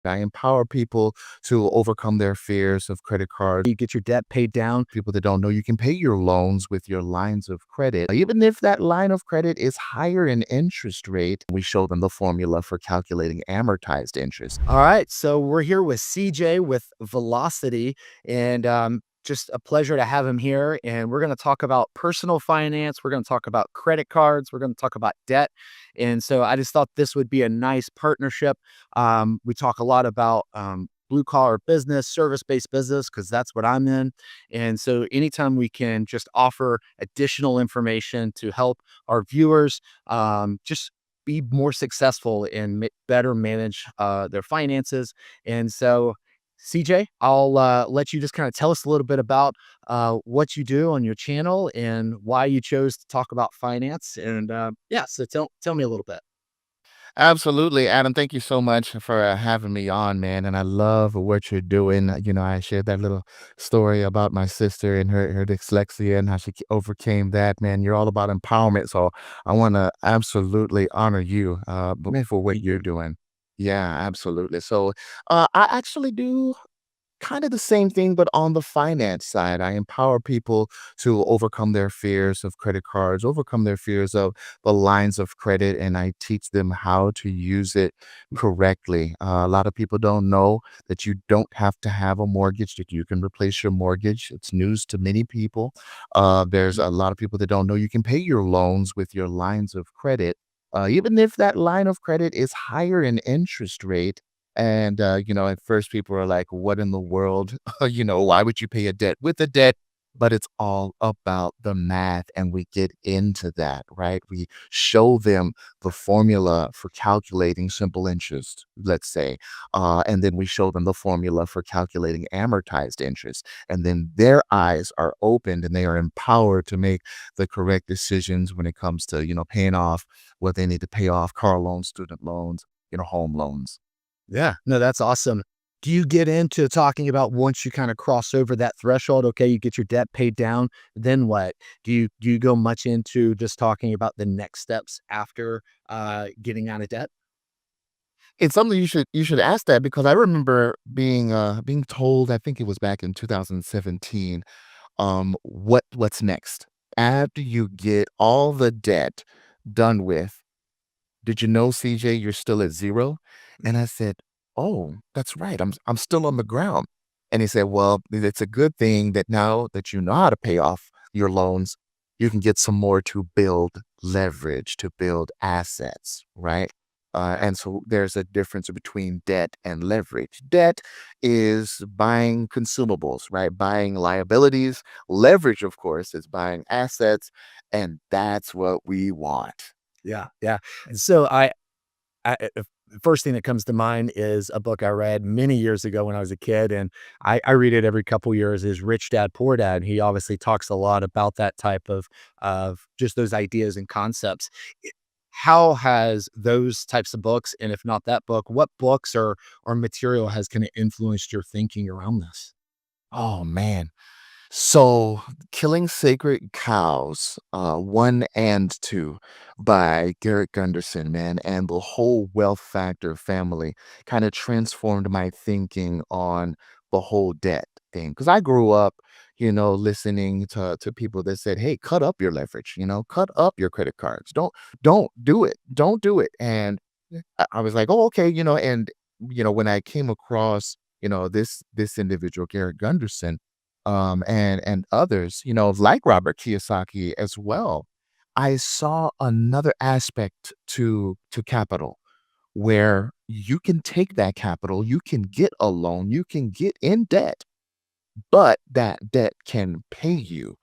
I empower people to overcome their fears of credit cards. You get your debt paid down. People that don't know, you can pay your loans with your lines of credit. Even if that line of credit is higher in interest rate, we show them the formula for calculating amortized interest. All right. So we're here with CJ with Velocity, and just a pleasure to have him here. And we're going to talk about personal finance. We're going to talk about credit cards. We're going to talk about debt. And so I just thought this would be a nice partnership. We talk a lot about blue collar business, service based business, because that's what I'm in. And so anytime we can just offer additional information to help our viewers just be more successful and better manage their finances. And so, CJ, I'll let you just kind of tell us a little bit about what you do on your channel and why you chose to talk about finance. And yeah, so tell me a little bit. Absolutely, Adam. Thank you so much for having me on, man. And I love what you're doing. I shared that little story about my sister and her dyslexia and how she overcame that. Man, you're all about empowerment. So I want to absolutely honor you man, for what Thank you're you. doing. Yeah, absolutely. So I actually do kind of the same thing, but on the finance side. I empower people to overcome their fears of credit cards, overcome their fears of the lines of credit, and I teach them how to use it correctly. A lot of people don't know that you don't have to have a mortgage, that you can replace your mortgage. It's news to many people. There's a lot of people that don't know you can pay your loans with your lines of credit. Even if that line of credit is higher in interest rate, and, at first people are like, what in the world? Why would you pay a debt with a debt? But it's all about the math. And we get into that, right? We show them the formula for calculating simple interest, let's say. And then we show them the formula for calculating amortized interest. And then their eyes are opened and they are empowered to make the correct decisions when it comes to, paying off what they need to pay off: car loans, student loans, home loans. Yeah, no, that's awesome. Do you get into talking about once you kind of cross over that threshold, okay, you get your debt paid down, then what? Do you go much into just talking about the next steps after getting out of debt? It's something you should ask that, because I remember being told, I think it was back in 2017, what's next? After you get all the debt done with, did you know, CJ, you're still at 0? And I said, "Oh, that's right. I'm still on the ground." And he said, "Well, it's a good thing that now that you know how to pay off your loans, you can get some more to build leverage, to build assets, right?" And so there's a difference between debt and leverage. Debt is buying consumables, right? Buying liabilities. Leverage, of course, is buying assets, and that's what we want. Yeah, yeah. And so the first thing that comes to mind is a book I read many years ago when I was a kid, and I read it every couple years. Is Rich Dad Poor Dad. He obviously talks a lot about that type of just those ideas and concepts. I- How has those types of books, and if not that book, what books or material has kind of influenced your thinking around this? Oh, man. So, Killing Sacred Cows, 1 and 2 by Garrett Gunderson, man, and the whole Wealth Factor family kinda transformed my thinking on the whole debt thing. Because I grew up, listening to people that said, "Hey, cut up your leverage, cut up your credit cards. Don't do it. Don't do it." And I was like, "Oh, okay," and, when I came across, this individual, Garrett Gunderson, and others, like Robert Kiyosaki as well, I saw another aspect to capital, where you can take that capital, you can get a loan, you can get in debt, but that debt can pay you.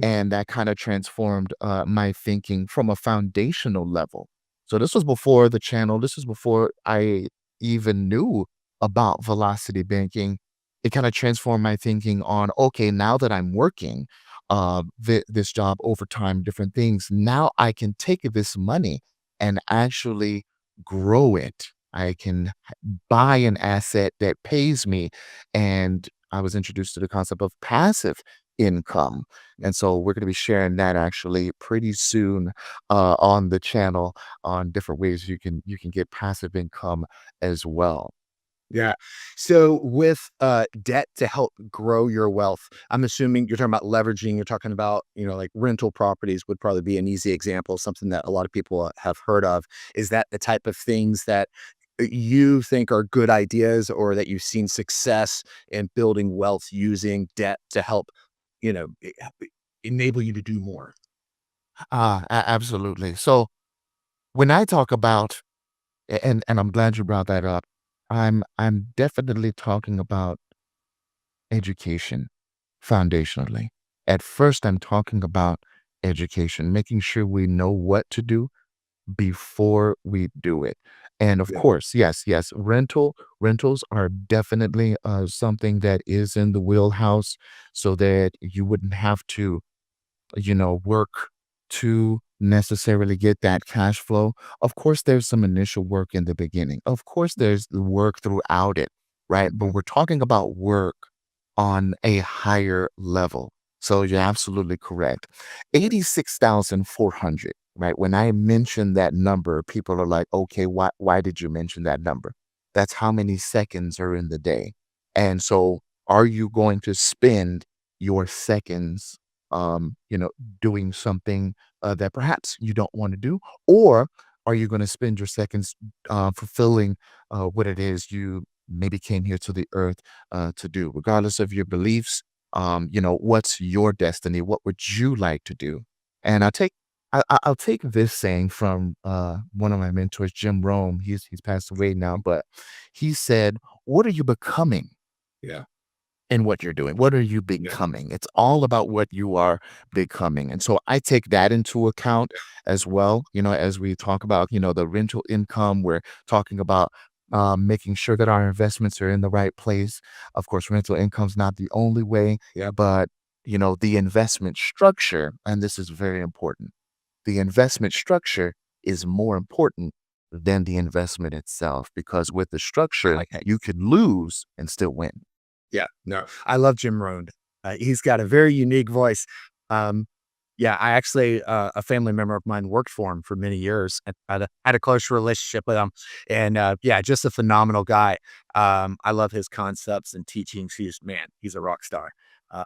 And that kind of transformed my thinking from a foundational level. So this was before the channel. This was before I even knew about velocity banking. It kind of transformed my thinking on, okay, now that I'm working this job overtime, different things, now I can take this money and actually grow it. I can buy an asset that pays me. And I was introduced to the concept of passive income. And so we're going to be sharing that actually pretty soon on the channel, on different ways you can get passive income as well. Yeah. So with debt to help grow your wealth, I'm assuming you're talking about leveraging, you're talking about, like rental properties would probably be an easy example, something that a lot of people have heard of. Is that the type of things that you think are good ideas or that you've seen success in building wealth using debt to help, you know, e- enable you to do more? Absolutely. So when I talk about, and I'm glad you brought that up, I'm definitely talking about education foundationally. At first, I'm talking about education, making sure we know what to do before we do it. And of Yeah. course, yes, rentals are definitely something that is in the wheelhouse so that you wouldn't have to work to necessarily get that cash flow. Of course, there's some initial work in the beginning. Of course, there's the work throughout it, right? But Mhm. we're talking about work on a higher level. So you're absolutely correct. 86,400, right? When I mention that number, people are like, okay, why did you mention that number? That's how many seconds are in the day. And so are you going to spend your seconds you know, doing something that perhaps you don't want to do? Or are you going to spend your seconds fulfilling what it is you maybe came here to the earth to do, regardless of your beliefs? What's your destiny? What would you like to do? And I'll take this saying from one of my mentors, Jim Rome. He's passed away now, but he said, "What are you becoming Yeah. in what you're doing? What are you Yeah. becoming?" It's all about what you are becoming. And so I take that into account as well. As we talk about, the rental income, we're talking about making sure that our investments are in the right place. Of course, rental income's not the only way, Yeah. but the investment structure, and this is very important. The investment structure is more important than the investment itself because with the I structure, like that. you could lose and still win. Yeah, no, I love Jim Rohn. He's got a very unique voice. Um, yeah, I actually, a family member of mine worked for him for many years and had a close relationship with him. And yeah, just a phenomenal guy. I love his concepts and teachings. He's a rock star. Uh,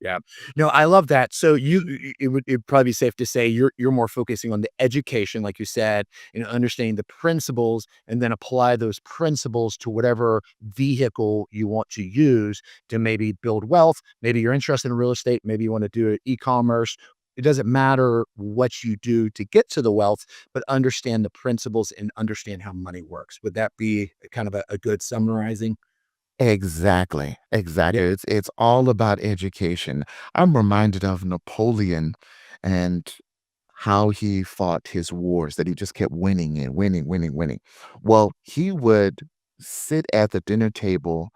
yeah. No, I love that. So it'd probably be safe to say you're more focusing on the education, like you said, and understanding the principles, and then apply those principles to whatever vehicle you want to use to maybe build wealth. Maybe you're interested in real estate. Maybe you want to do e-commerce. It doesn't matter what you do to get to the wealth, but understand the principles and understand how money works. Would that be kind of a good summarizing? Exactly, Yeah. exactly. It's all about education. I'm reminded of Napoleon and how he fought his wars, that he just kept winning and winning, winning, winning. Well, he would sit at the dinner table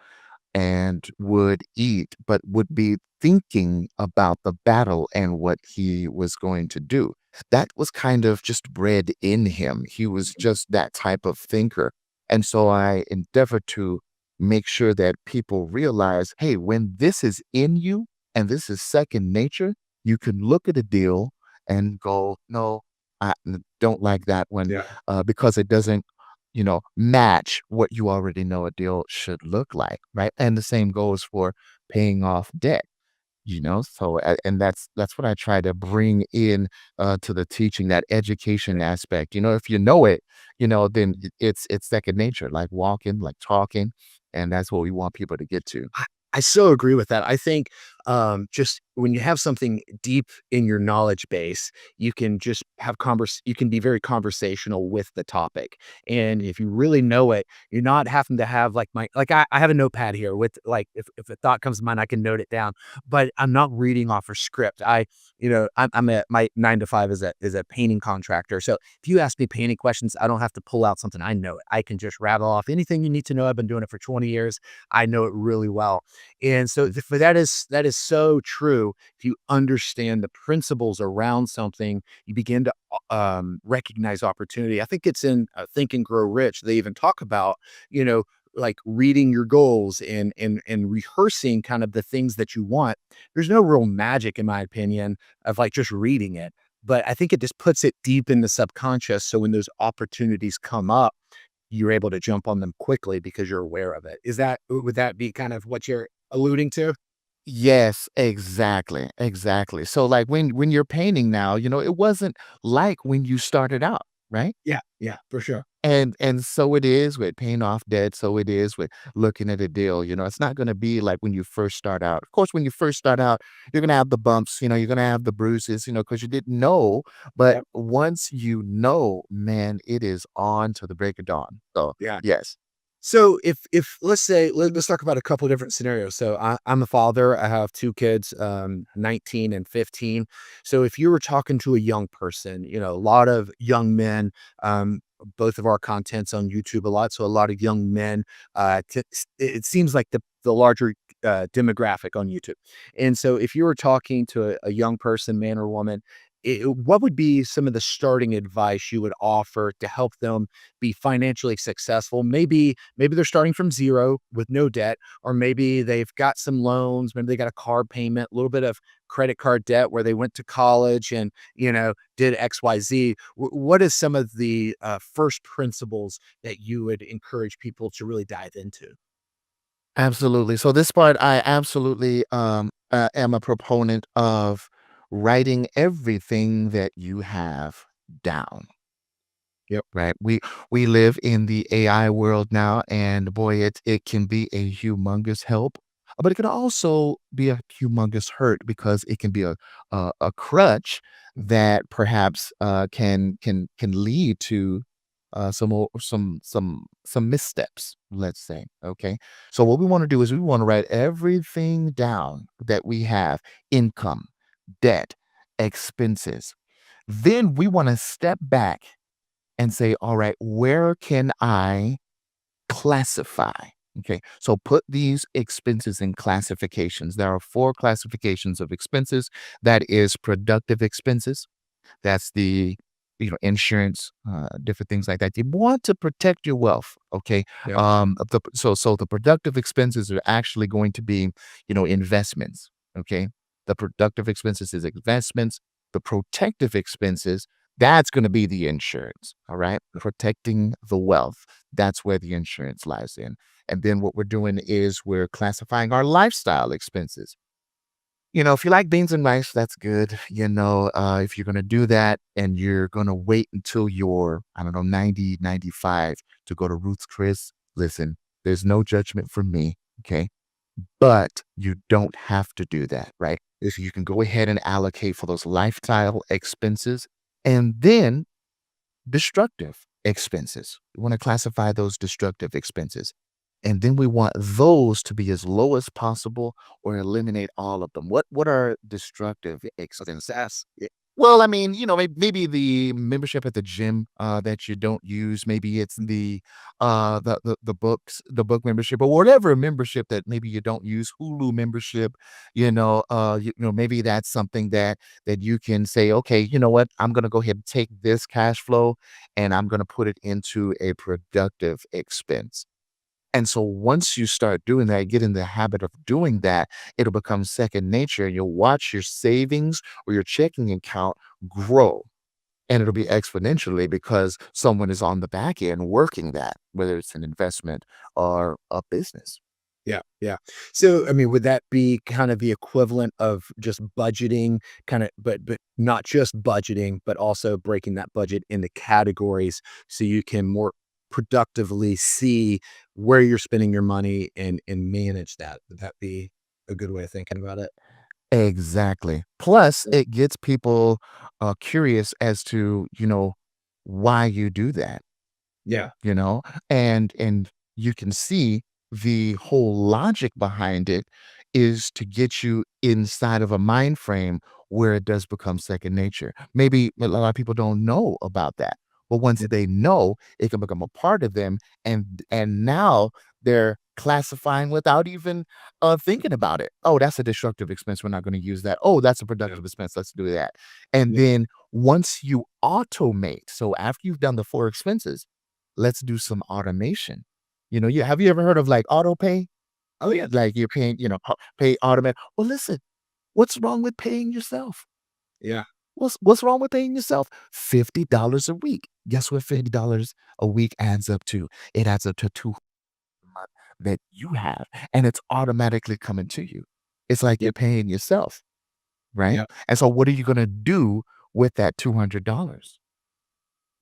and would eat, but would be thinking about the battle and what he was going to do. That was kind of just bred in him. He was just that type of thinker. And so I endeavor to make sure that people realize, hey, when this is in you and this is second nature, you can look at a deal and go, no, don't like that one Yeah. because it doesn't match what you already know a deal should look like, right? And the same goes for paying off debt, So, and that's what I try to bring in to the teaching, that education aspect. If you know it, then it's second nature, like walking, like talking, and that's what we want people to get to. I so agree with that. I think, just when you have something deep in your knowledge base, you can just you can be very conversational with the topic. And if you really know it, you're not having to have I have a notepad here with if a thought comes to mind, I can note it down, but I'm not reading off a script. I'm at my 9 to 5 is a painting contractor. So if you ask me painting questions, I don't have to pull out something. I know it. I can just rattle off anything you need to know. I've been doing it for 20 years. I know it really well. And so for that is so true. If you understand the principles around something, you begin to recognize opportunity. I think it's in Think and Grow Rich. They even talk about, you know, like reading your goals and rehearsing kind of the things that you want. There's no real magic, in my opinion, of like just reading it. But I think it just puts it deep in the subconscious. So when those opportunities come up, you're able to jump on them quickly because you're aware of it. Is that would that be kind of what you're alluding to? Yes, exactly, exactly. So, like, when you're painting now, it wasn't like when you started out, right? Yeah, yeah, for sure. And so it is with paying off debt, so it is with looking at a deal, it's not gonna be like when you first start out. Of course, when you first start out, you're gonna have the bumps, you're gonna have the bruises, because you didn't know, but Yep. once you know, man, it is on to the break of dawn. So, Yeah. yes. So if let's say let's talk about a couple of different scenarios. So I'm a father. I have two kids, 19 and 15. So if you were talking to a young person, a lot of young men, both of our contents on YouTube a lot. So a lot of young men. It seems like the larger demographic on YouTube. And so if you were talking to a young person, man or woman, what would be some of the starting advice you would offer to help them be financially successful? Maybe they're starting from zero with no debt, or maybe they've got some loans, maybe they got a car payment, a little bit of credit card debt where they went to college and, did XYZ. What is some of the first principles that you would encourage people to really dive into? Absolutely. So this part, I absolutely am a proponent of writing everything that you have down. Yep. Right. We live in the AI world now, and boy, it can be a humongous help, but it can also be a humongous hurt because it can be a crutch that perhaps can lead to some missteps. Let's say, okay. So what we want to do is we want to write everything down that we have: income, debt, expenses. Then we want to step back and say, all right, where can I classify? Okay, so put these expenses in classifications. There are four classifications of expenses. That is productive expenses. That's the insurance, different things like that. You want to protect your wealth. Okay, Yep. so the productive expenses are actually going to be investments. Okay, the productive expenses is investments. The protective expenses, that's going to be the insurance. All right, protecting the wealth. That's where the insurance lies in. And then what we're doing is we're classifying our lifestyle expenses. If you like beans and rice, that's good. If you're going to do that and you're going to wait until you're, I don't know, 90, 95 to go to Ruth's Chris, listen, there's no judgment from me. Okay. But you don't have to do that, right? If you can go ahead and allocate for those lifestyle expenses and then destructive expenses. We want to classify those destructive expenses. And then we want those to be as low as possible or eliminate all of them. What are destructive expenses? Well, I mean, maybe the membership at the gym that you don't use. Maybe it's the book membership, or whatever membership that maybe you don't use. Hulu membership, maybe that's something that you can say, okay, you know what? I'm going to go ahead and take this cash flow and I'm going to put it into a productive expense. And so once you start doing that, get in the habit of doing that, it'll become second nature. And you'll watch your savings or your checking account grow. And it'll be exponentially because someone is on the back end working that, whether it's an investment or a business. Yeah, yeah. So, I mean, would that be kind of the equivalent of just budgeting, kind of, but not just budgeting, but also breaking that budget into categories so you can more productively see where you're spending your money and manage that? Would that be a good way of thinking about it? Exactly. Plus, it gets people curious as to, why you do that. Yeah. you know and you can see the whole logic behind it is to get you inside of a mind frame where it does become second nature. Maybe a lot of people don't know about that, but once Yeah. they know, it can become a part of them, and now they're classifying without even thinking about it. Oh, that's a destructive expense, we're not going to use that. Oh, that's a Yeah. productive expense, let's do that. And Yeah. then once you automate, so after you've done the four expenses, let's do some automation. Have you ever heard of like auto pay? Oh, yeah. Like you're paying, pay automatic. Well, listen, what's wrong with paying yourself? Yeah. What's wrong with paying yourself $50 a week? Guess what $50 a week adds up to? It adds up to 2 month that you have, and it's automatically coming to you. It's like Yep. you're paying yourself, right? Yep. And so what are you gonna do with that $200?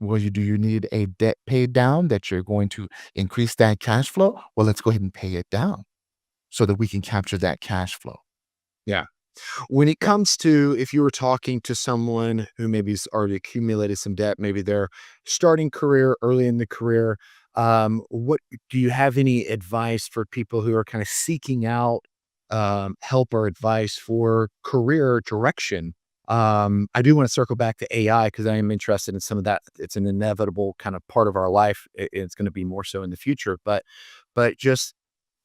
Well, do you need a debt paid down that you're going to increase that cash flow? Well, let's go ahead and pay it down so that we can capture that cash flow. Yeah. When it comes to if you were talking to someone who maybe's already accumulated some debt, maybe they're starting career early in the career, what do you have any advice for people who are kind of seeking out help or advice for career direction? I do want to circle back to AI because I am interested in some of that. It's an inevitable kind of part of our life. It's going to be more so in the future, but just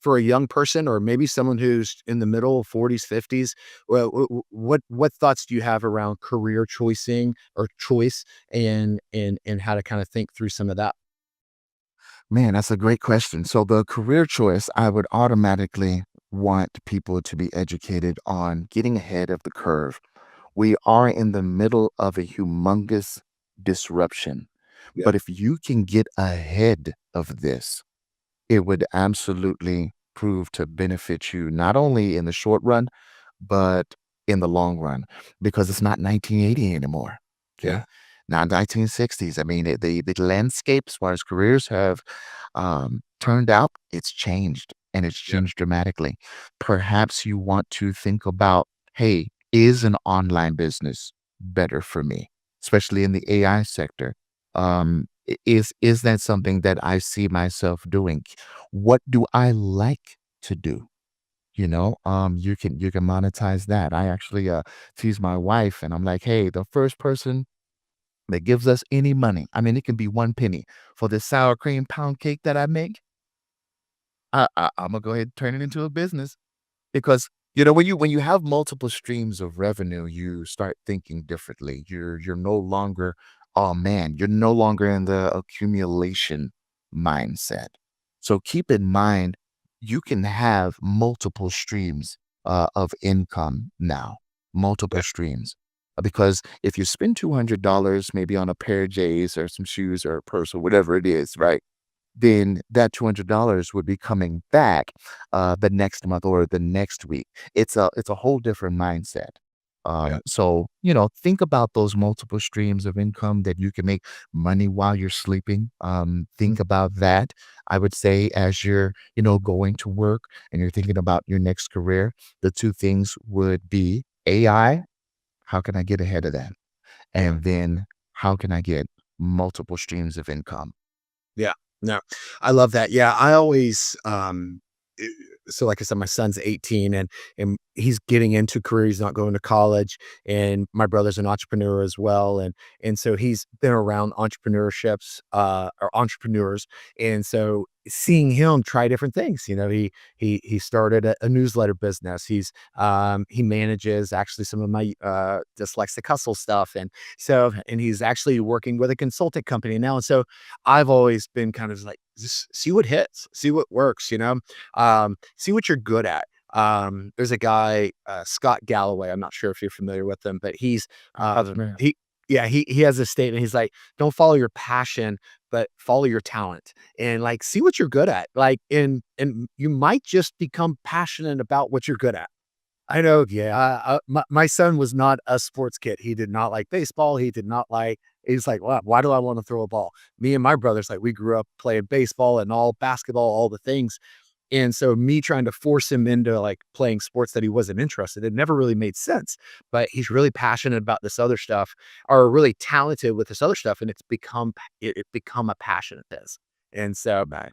for a young person or maybe someone who's in the middle 40s, 50s, well, what thoughts do you have around career choicing or choice and how to kind of think through some of that? Man, that's a great question. So the career choice, I would automatically want people to be educated on getting ahead of the curve. We are in the middle of a humongous disruption. Yeah, But if you can get ahead of this, it would absolutely prove to benefit you not only in the short run, but in the long run, because it's not 1980 anymore. yeah, Okay. Not 1960s. I mean, the landscape as far as careers have turned out, it's changed and it's yeah, changed dramatically. Perhaps you want to think about, hey, is an online business better for me, especially in the AI sector? Is that something that I see myself doing? What do I like to do? You can monetize that. I actually tease my wife and I'm like, hey, the first person that gives us any money, I mean, it can be 1 penny for this sour cream pound cake that I make, I'm gonna go ahead and turn it into a business. Because, when you have multiple streams of revenue, you start thinking differently. You're no longer, "Oh, man," you're no longer in the accumulation mindset. So keep in mind, you can have multiple streams, of income now, multiple yeah, streams. Because if you spend $200 maybe on a pair of J's or some shoes or a purse or whatever it is, right? Then that $200 would be coming back, the next month or the next week. It's a whole different mindset. yeah, So, think about those multiple streams of income that you can make money while you're sleeping. mhm, Think about that. I would say as you're, going to work and you're thinking about your next career, the 2 things would be AI, how can I get ahead of that? yeah. And then how can I get multiple streams of income? Yeah. No, I love that. Yeah, I always, eh, so like I said, my son's 18 and he's getting into career. He's not going to college, and my brother's an entrepreneur as well, and so he's been around entrepreneurships, or entrepreneurs, and so seeing him try different things, he started a newsletter business. He manages actually some of my dyslexic hustle stuff, and he's actually working with a consulting company now, and so I've always been kind of like, just see what hits, see what works, see what you're good at. There's a guy, Scott Galloway. I'm not sure if you're familiar with him, but Husband. yeah, he has a statement. He's like, don't follow your passion, but follow your talent and like see what you're good at. Like, and you might just become passionate about what you're good at. I know, yeah, my son was not a sports kid. He did not like baseball, he did not like he's like, "Wow, why do I wanna throw a ball?" Me and my brothers, like, we grew up playing baseball and all basketball, all the things, and so me trying to force him into, like, playing sports that he wasn't interested in never really made sense, but he's really passionate about this other stuff or really talented with this other stuff, and it become a passion of his, and so, Right.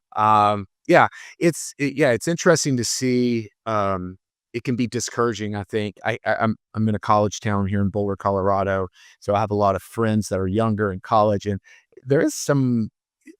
yeah, it's interesting to see, it can be discouraging, I think. I'm in a college town here in Boulder, Colorado, so I have a lot of friends that are younger in college, and there is some,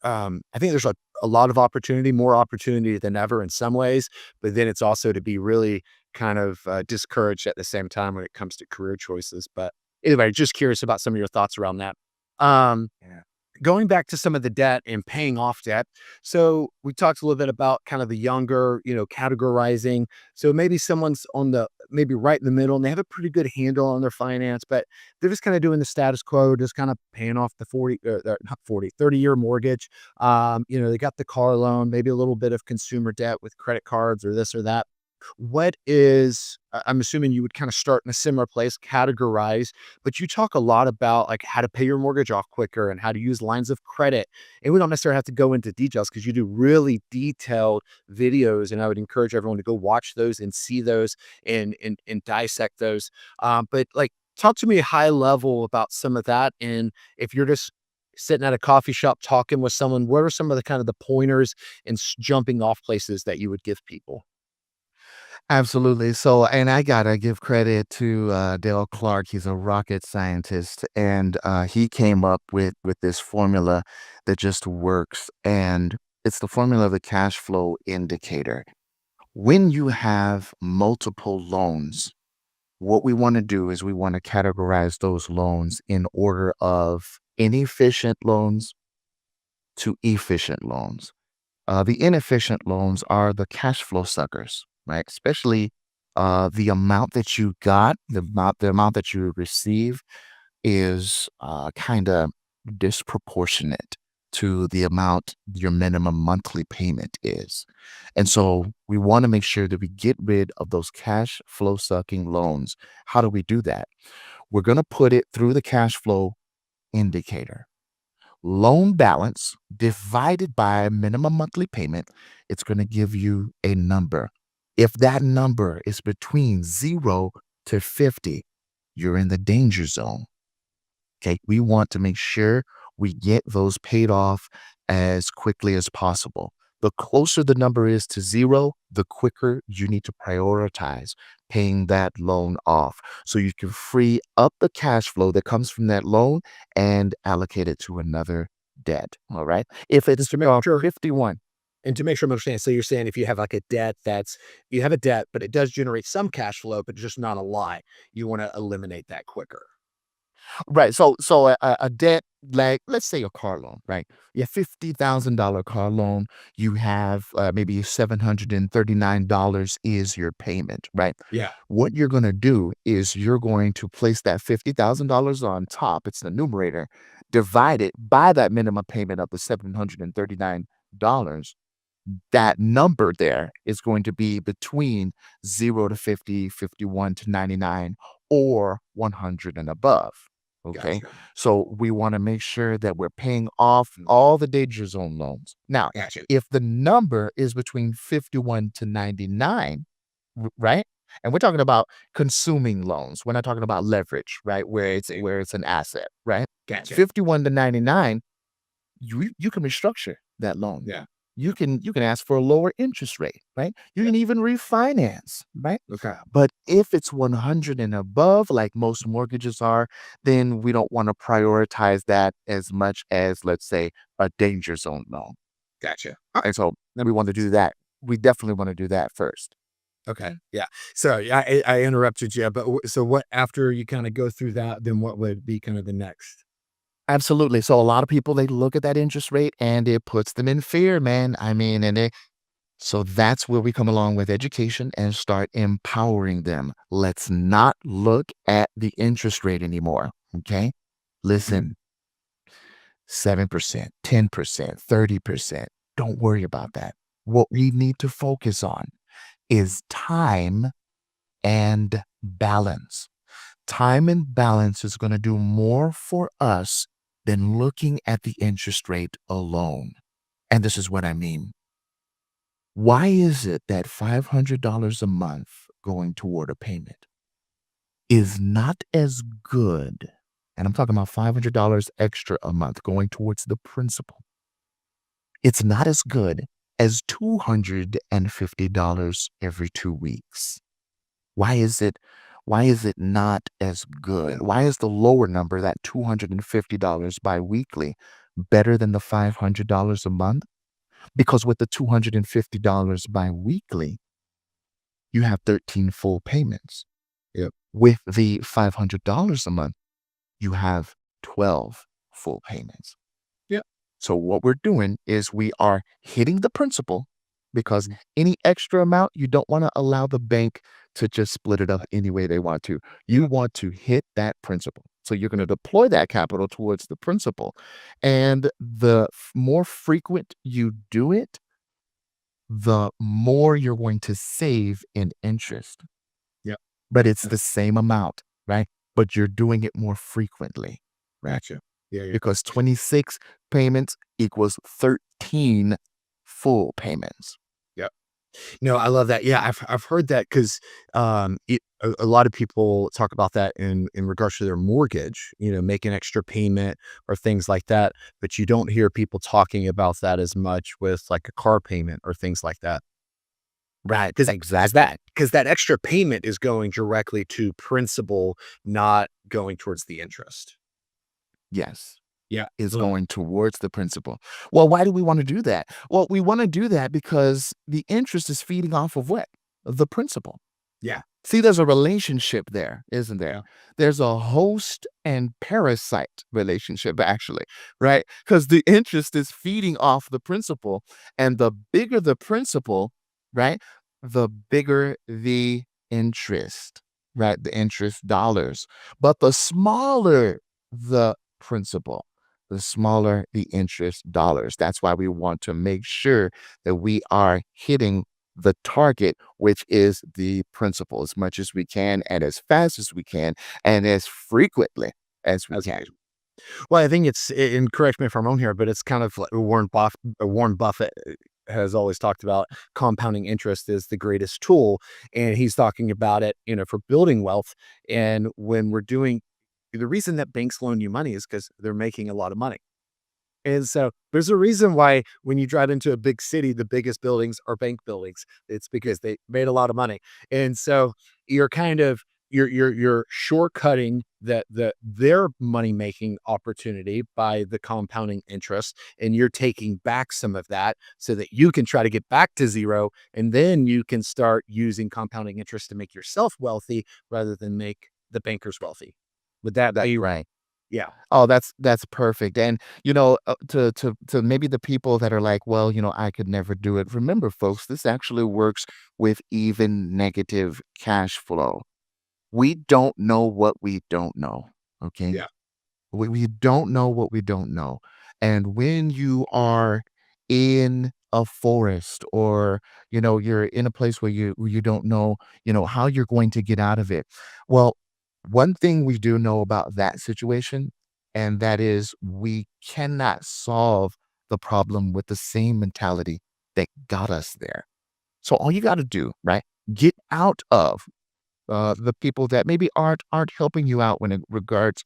I think there's a lot of opportunity, more opportunity than ever in some ways, but then it's also to be really kind of, discouraged at the same time when it comes to career choices, but anyway, just curious about some of your thoughts around that. Um, Yeah. going back to some of the debt and paying off debt. So we talked a little bit about kind of the younger, categorizing. So maybe someone's on the maybe right in the middle and they have a pretty good handle on their finance, but they're just kind of doing the status quo, just kind of paying off the 40, not 40, 30-year mortgage. They got the car loan, maybe a little bit of consumer debt with credit cards or this or that. What is, I'm assuming you would kind of start in a similar place, categorize, but you talk a lot about like how to pay your mortgage off quicker and how to use lines of credit. And we don't necessarily have to go into details because you do really detailed videos. And I would encourage everyone to go watch those and see those and dissect those. But like, talk to me high level about some of that. And if you're just sitting at a coffee shop talking with someone, what are some of the kind of the pointers and jumping off places that you would give people? Absolutely. So, and I gotta give credit to Dale Clark. He's a rocket scientist, and he came up with this formula that just works. And it's the formula of the cash flow indicator. When you have multiple loans, what we want to do is we want to categorize those loans in order of inefficient loans to efficient loans. The inefficient loans are the cash flow suckers, right? Especially the amount that you got, the amount that you receive is kind of disproportionate to the amount your minimum monthly payment is. And so we want to make sure that we get rid of those cash flow sucking loans. How do we do that? We're going to put it through the cash flow indicator. Loan balance divided by minimum monthly payment, it's going to give you a number. If that number is between 0 to 50, you're in the danger zone. Okay, we want to make sure we get those paid off as quickly as possible. The closer the number is to 0, the quicker you need to prioritize paying that loan off so you can free up the cash flow that comes from that loan and allocate it to another debt. All right. If Just it's to make sure 51, And to make sure I'm understanding, so you're saying if you have like a debt you have a debt, but it does generate some cash flow, but just not a lot, you want to eliminate that quicker. right. So a debt, like let's say a car loan, right? Yeah, $50,000 car loan. You have maybe $739 is your payment, right? Yeah. What you're going to do is you're going to place that $50,000 on top. It's the numerator, divide it by that minimum payment of the $739. That number there is going to be between 0 to 50, 51 to 99, or 100 and above. Okay. Gotcha. So we want to make sure that we're paying off all the danger zone loans. Now, Gotcha. if the number is between 51 to 99, right? And we're talking about consuming loans. We're not talking about leverage, right? Where it's an asset, right? Gotcha. 51 to 99, you can restructure that loan. Yeah. You can ask for a lower interest rate, right? You Yeah. can even refinance, right? Okay. But if it's 100 and above, like most mortgages are, then we don't want to prioritize that as much as, let's say, a danger zone loan. Gotcha. And so we want to do that. We definitely want to do that first. Okay. Yeah. So yeah, I interrupted you, but so what after you kind of go through that, then what would be kind of the next? Absolutely. So a lot of people, they look at that interest rate and it puts them in fear, man. I mean, so that's where we come along with education and start empowering them. Let's not look at the interest rate anymore. Okay. Mhm. Listen, 7%, 10%, 30%. Don't worry about that. What we need to focus on is time and balance. Time and balance is going to do more for us than looking at the interest rate alone. And this is what I mean. Why is it that $500 a month going toward a payment is not as good? And I'm talking about $500 extra a month going towards the principal. It's not as good as $250 every 2 weeks. Why is it why is it not as good? Why is the lower number, that $250 biweekly, better than the $500 a month? Because with the $250 biweekly, you have 13 full payments. Yep. With the $500 a month, you have 12 full payments. So what we're doing is we are hitting the principal because Mhm. any extra amount, you don't want to allow the bank to just split it up any way they want to. You want to hit that principal. So you're going to deploy that capital towards the principal. And the more frequent you do it, the more you're going to save in interest. Yeah. But it's Yeah. the same amount, right? But you're doing it more frequently, right? Gotcha. Yeah, yeah. Because 26 payments equals 13 full payments. Yeah. No, I love that. Yeah, I've heard that 'cause, a lot of people talk about that in regards to their mortgage, make an extra payment or things like that, but you don't hear people talking about that as much with, like, a car payment or things like that. Right, Because exactly. that extra payment is going directly to principal, not going towards the interest. Yes, Yeah. is Ugh. going towards the principal. Well, why do we want to do that? Well, we want to do that because the interest is feeding off of what? The principal. Yeah. See, there's a relationship there, isn't there? Yeah. There's a host and parasite relationship, actually, right? Because the interest is feeding off the principal, and the bigger the principal, right, the bigger the interest, right? The interest dollars. But the smaller the principal, the smaller the interest dollars. That's why we want to make sure that we are hitting the target, which is the principal, as much as we can and as fast as we can and as frequently as we As can. well, I think and correct me if I'm wrong here, but it's kind of like Warren Buffett has always talked about compounding interest is the greatest tool, and he's talking about it, for building wealth. And when we're doing the reason that banks loan you money is because they're making a lot of money. And so there's a reason why when you drive into a big city, the biggest buildings are bank buildings. It's because they made a lot of money. And so you're kind of you're shortcutting their money making opportunity by the compounding interest, and you're taking back some of that so that you can try to get back to zero, and then you can start using compounding interest to make yourself wealthy rather than make the bankers wealthy. Would that That's be right. yeah. Oh, that's perfect. And to maybe the people that are like, well, I could never do it. Remember, folks, this actually works with even negative cash flow. We don't know what we don't know. Okay. Yeah. We don't know what we don't know. And when you are in a forest or, you're in a place where you don't know, how you're going to get out of it. Well, one thing we do know about that situation, and that is we cannot solve the problem with the same mentality that got us there. So all you got to do, right? Get out of the people that maybe aren't helping you out when in regards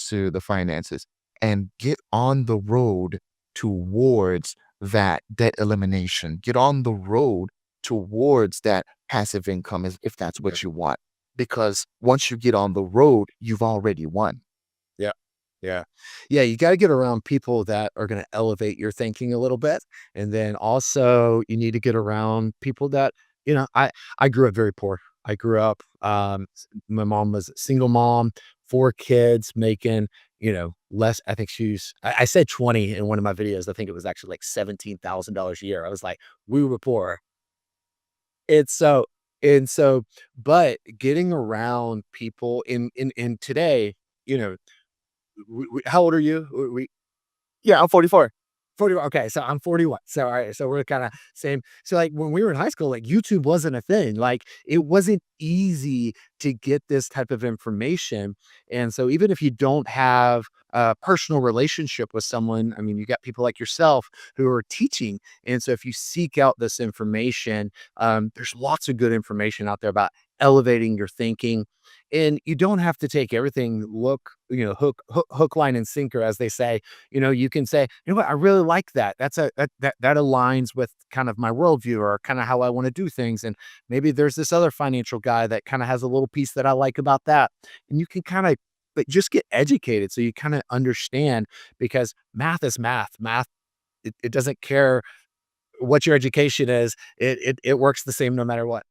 to the finances, and get on the road towards that debt elimination. Get on the road towards that passive income if that's Yeah. what you want. Because once you get on the road, you've already won. Yeah. Yeah. Yeah, you gotta get around people that are gonna elevate your thinking a little bit, and then also you need to get around people that I grew up very poor. I grew up, my mom was a single mom, 4 kids making, less I think I said 20 in one of my videos. I think it was actually like $17,000 a year. I was like, "We were poor." It's so and so but getting around people in today, you know how old are you? We Yeah, I'm 44. 41. Okay, so I'm 41. So all right, so we're kind of same. So like when we were in high school, like YouTube wasn't a thing. Like it wasn't easy to get this type of information. And so even if you don't have a personal relationship with someone, I mean, you got people like yourself who are teaching. And so if you seek out this information, there's lots of good information out there about elevating your thinking. And you don't have to take everything hook, line, and sinker, as they say. You can say, you know what, I really like that. That aligns with kind of my worldview or kind of how I want to do things. And maybe there's this other financial guy that kind of has a little piece that I like about that. And you can kind of but just get educated so you kind of understand because math is math. Math, it doesn't care what your education is. It works the same no matter what.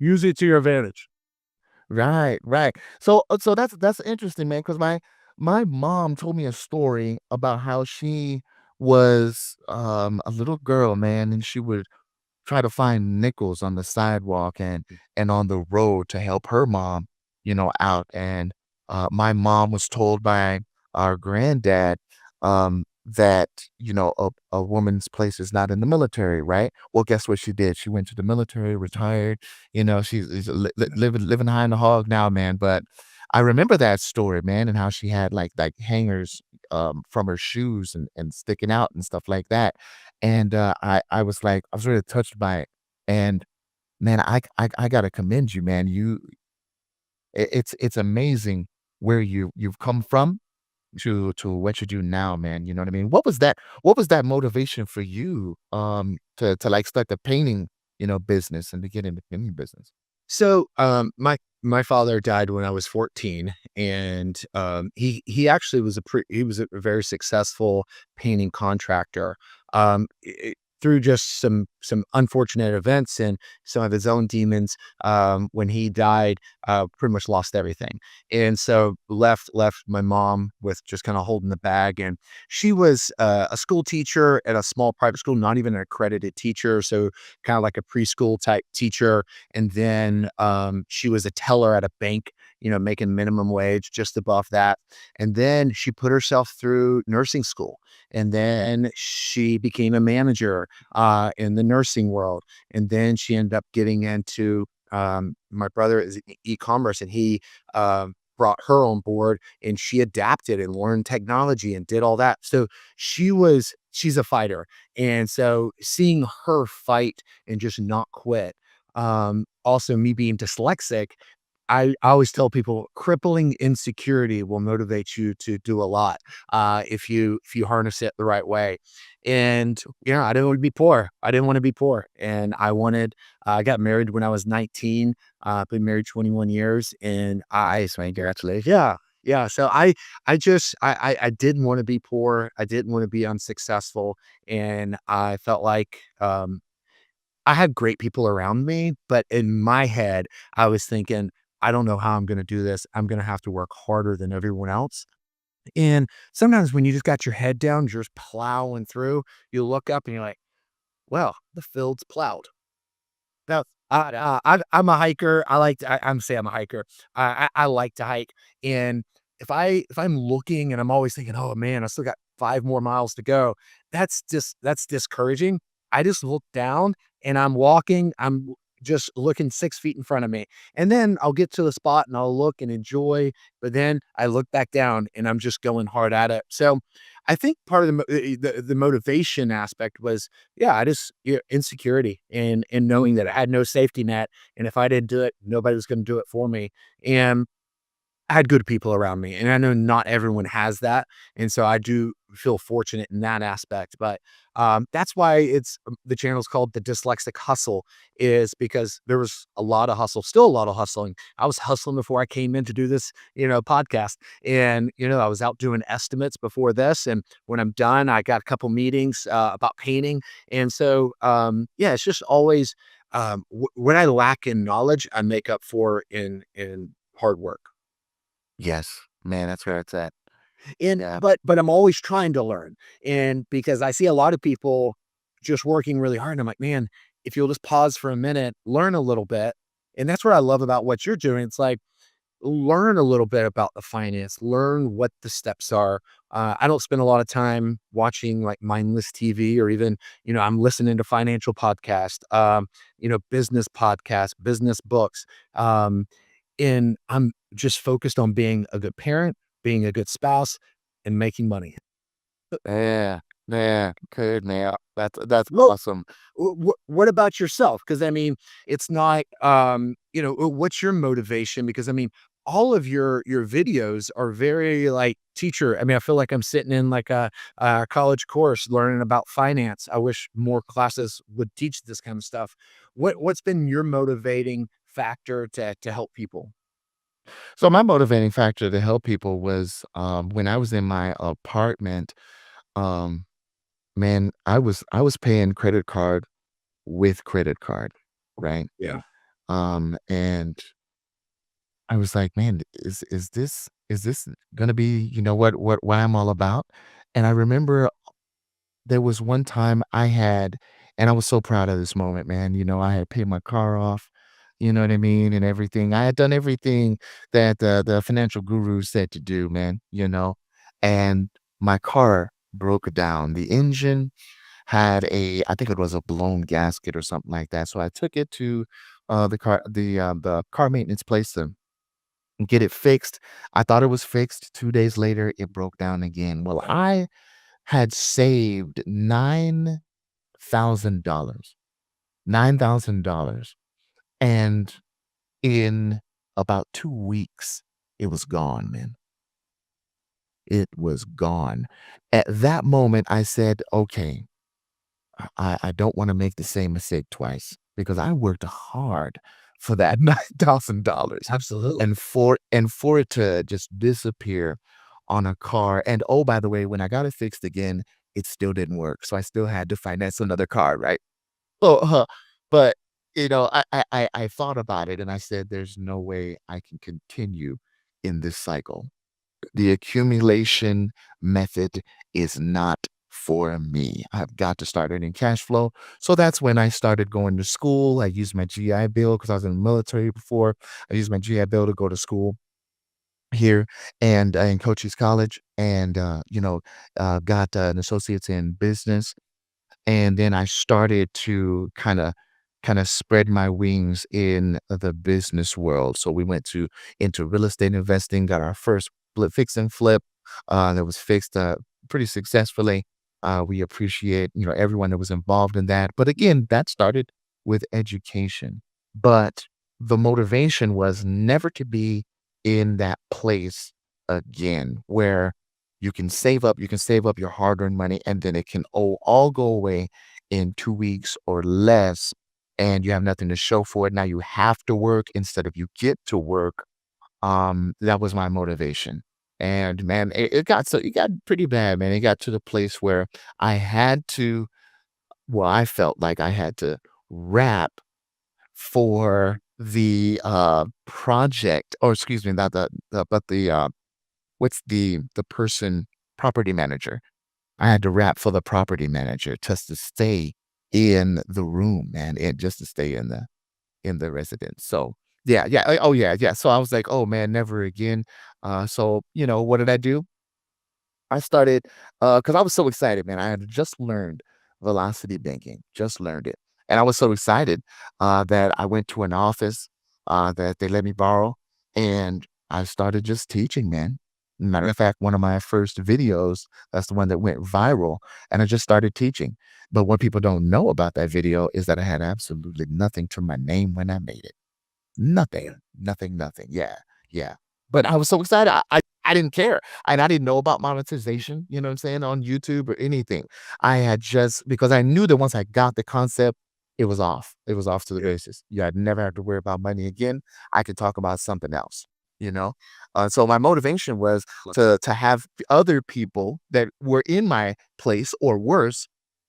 Use it to your advantage. Right, right. So that's interesting, man. Because my mom told me a story about how she was, a little girl, man, and she would try to find nickels on the sidewalk and on the road to help her mom, out. And my mom was told by our granddad that a woman's place is not in the military, right? Well, guess what she did? She went to the military, retired. She's living high in the hog now, man. But I remember that story, man, and how she had like hangers from her shoes and sticking out and stuff like that. And, I was like I was really touched by it, and, man, I gotta commend you, man. It's amazing where you've come from to what you do now, man, you know what I mean? What was that motivation for you, to, like, start the painting, business and to get into painting business? So, my father died when I was 14, and he actually was he was a very successful painting contractor. Through just some unfortunate events and some of his own demons, when he died, pretty much lost everything, and so left my mom with just kind of holding the bag. And she was a school teacher at a small private school, not even an accredited teacher, so kind of like a preschool type teacher. And then, she was a teller at a bank, making minimum wage, just above that. And then she put herself through nursing school, and then she became a manager, in the nursing world. And then she ended up getting into, my brother is in e-commerce, and he, brought her on board, and she adapted and learned technology and did all that. So she's a fighter. And so seeing her fight and just not quit, also me being dyslexic, I always tell people crippling insecurity will motivate you to do a lot, if you harness it the right way. And, I didn't want to be poor. I didn't want to be poor. And I got married when I was 19, been married 21 years, and I so congratulations. Yeah. Yeah. So I didn't want to be poor. I didn't want to be unsuccessful. And I felt like, I had great people around me, but in my head, I was thinking, I don't know how I'm going to do this. I'm going to have to work harder than everyone else. And sometimes when you just got your head down, you're just plowing through, you look up and you're like, well, the field's plowed. Now, I'm a hiker. I'm say I'm a hiker. I like to hike, and if I'm looking and I'm always thinking, oh man, I still got 5 more miles to go. That's discouraging. I just look down and I'm walking. I'm just looking 6 feet in front of me, and then I'll get to the spot and I'll look and enjoy. But then I look back down and I'm just going hard at it. So I think part of the motivation aspect was, yeah, insecurity and knowing that I had no safety net, and if I didn't do it, nobody was gonna do it for me. And I had good people around me, and I know not everyone has that, and so I do feel fortunate in that aspect. But, that's why the channel's called The Dyslexic Hustle, is because there was a lot of hustle, still a lot of hustling. I was hustling before I came in to do this, podcast, and, I was out doing estimates before this, and when I'm done, I got a couple meetings, about painting. And so, yeah, it's just always, when I lack in knowledge, I make up for in hard work. Yes, man, that's where it's at. And Yeah. but I'm always trying to learn, and because I see a lot of people just working really hard, and I'm like, "Man, if you'll just pause for a minute, learn a little bit." And that's what I love about what you're doing. It's like, learn a little bit about the finance, learn what the steps are. I don't spend a lot of time watching, like, mindless TV, or even, I'm listening to financial podcasts, business podcasts, business books, and I'm just focused on being a good parent, being a good spouse, and making money. Yeah, yeah, good, man. That's Well, awesome. what about yourself? Because I mean, it's not, what's your motivation? Because I mean, all of your videos are very like teacher. I mean, I feel like I'm sitting in like a college course learning about finance. I wish more classes would teach this kind of stuff. What's been your motivating factor to help people? So my motivating factor to help people was, when I was in my apartment, um, man, I was paying credit card with credit card, right? Yeah. And I was like, "Man, is this is this gonna be, what I'm all about? And I remember there was one time I had and I was so proud of this moment, man. I had paid my car off, you know what I mean, and everything. I had done everything that the financial guru said to do, man, and my car broke down. The engine had I think it was a blown gasket or something like that. So I took it to the car maintenance place to get it fixed. I thought it was fixed. 2 days later, it broke down again. Well, I had saved $9,000. $9,000. And in about 2 weeks, it was gone, man. It was gone. At that moment, I said, "Okay, I don't wanna make the same mistake twice because I worked hard for that $9,000 Absolutely. and for it to just disappear on a car." And, oh, by the way, when I got it fixed again, it still didn't work, so I still had to finance another car, right? Oh, but, I thought about it and I said, "There's no way I can continue in this cycle." The accumulation method is not for me. I've got to start earning cash flow. So that's when I started going to school. I used my GI Bill because I was in the military before. I used my GI Bill to go to school here and in Coach's College and, got an associate's in business and then I started to kinda spread my wings in the business world. So we went into real estate investing, got our first fix and flip, that was fixed, pretty successfully. We appreciate, everyone that was involved in that. But again, that started with education. But the motivation was never to be in that place again where you can save up your hard-earned money, and then it can all go away in 2 weeks or less, and you have nothing to show for it. Now you have to work instead of you get to work. That was my motivation. And man, it got pretty bad, man. It got to the place where I had to I felt like I had to rap for the, project or excuse me, not the but the, what's the person property manager. I had to rap for the property manager just to stay in the room, man, and just to stay in the residence. So, yeah, yeah, oh, yeah, yeah. So I was like, "Oh, man, never again." So, what did I do? I started, because I was so excited, man. I had just learned velocity banking, just learned it. And I was so excited that I went to an office that they let me borrow, and I started just teaching, man. Matter of fact, one of my first videos, that's the one that went viral, and I just started teaching. But what people don't know about that video is that I had absolutely nothing to my name when I made it. Nothing, nothing, nothing. Yeah, yeah. But I was so excited. I didn't care, and I didn't know about monetization, you know what I'm saying, on YouTube or anything. I had just because I knew that once I got the concept, it was off. It was off to the races. Yeah, I'd never have to worry about money again. I could talk about something else, you know? So my motivation was to have other people that were in my place or worse,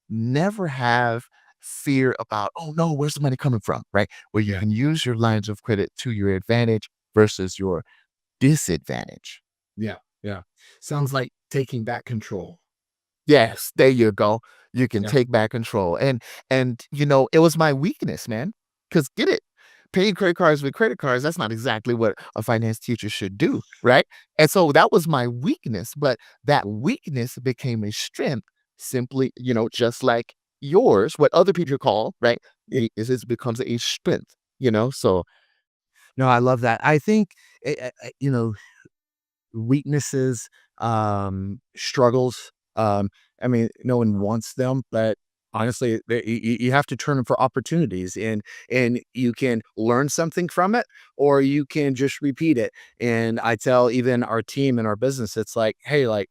never have fear about, "Oh, no, where's the money coming from?" Right? Where you can use your lines of credit to your advantage versus your disadvantage. Yeah, yeah. Sounds like taking back control. Yes, there you go. You can Yeah. take back control, and, it was my weakness, man. Cause get it? Paying credit cards with credit cards, that's not exactly what a finance teacher should do, right? And so that was my weakness, but that weakness became a strength simply, just like yours, what other people call, right, is it becomes a strength, so No, I love that. I think, weaknesses, struggles, I mean, no one wants them, but honestly, you have to turn them for opportunities and you can learn something from it or you can just repeat it. And I tell even our team and our business, it's like, hey, like